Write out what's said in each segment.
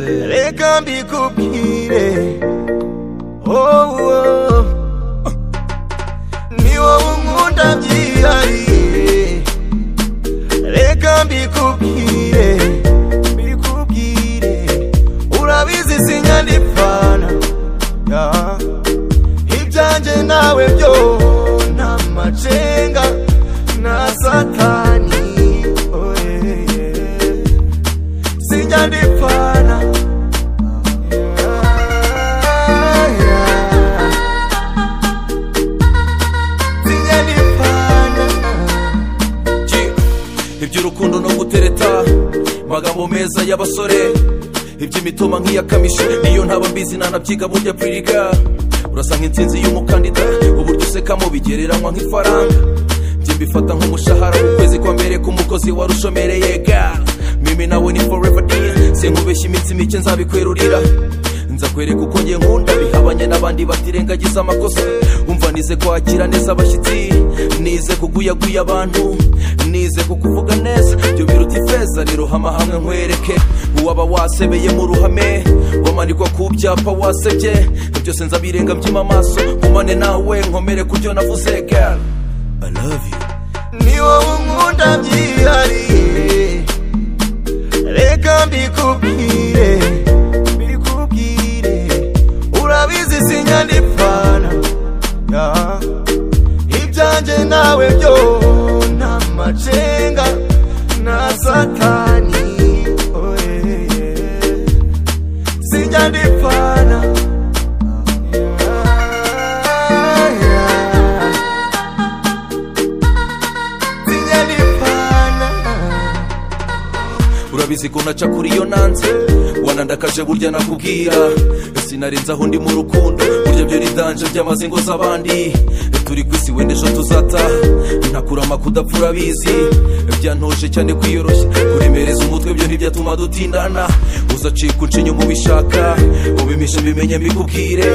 NIZE. Reka mbikubwire, oh, ni wowe unkunda byihariye. Reka mbikubwire, urabizi sinyandipfana, ibyanjye nawe byo nta macenga na satani. Sinyandipfana, sinyandipfana. Iby'urukundo no gutereta, magambo meza y'abasore, iby'imitoma nk'iyakamishe, niyo ntaba mbizi nanabyiga burya piriga. Urasanga intsinzi y'umukandida, uburyo usekamo bigereranywa nk'ifaranga. Njye mbifata nk'umushahara mu kwezi kwa mbere k'umukozi warushomereye ga. Mimi nawe ni forever dear, sinkubeshya iminsi mike nzabikwerurira. Nzakwereka uko njye nkunda bihabanye n'abandi batirengagiza amakosa. Umva nize kwakira neza abashyitsi, nize kuguyaguya abantu, nize kukuvuga neza, byo biruta ifeza. Rero hama hamwe nkwereke uwaba wasebeye mu ruhame, wamanikwa ku byapa wasebye, byose nzabirenga mbyima amaso. Kumane nawe nkomere ku byo navuze girl, I love you. Ni wowe unkunda byihariye. Reka mbikubwire, urabizi sinyandipfana, ibyanjye nawe byo nta macenga na satani. Sinyandipfana, sinyandipfana. Urabizi ko naca kuri iyo nanze, wanandakaje burya nakubwira. Sinarenze aho ndi mu rukundo, burya byo ridanje by'amazingo z'abandi. Turi kwisi wende ejo tuzataha, ntakurama kudapfura bizi. Byantoje cyane kwiyoroshya, kuremereza umutwe byo ntibyatuma dutindana. Uzacika uncinya mu bishaka, ubimishe bimenye mbikubwire.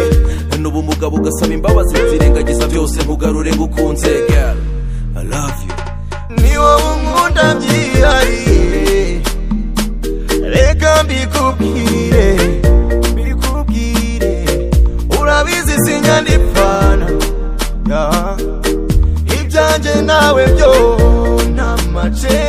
N'ubu umugabo ugasaba imbabazi, zirengagiza byose nkugarure ngukunze girl, I love you. Ni wowe unkunda byihariye. Reka mbikubwire, urabizi sinyandipfana, ibyanjye nawe byo nta macenga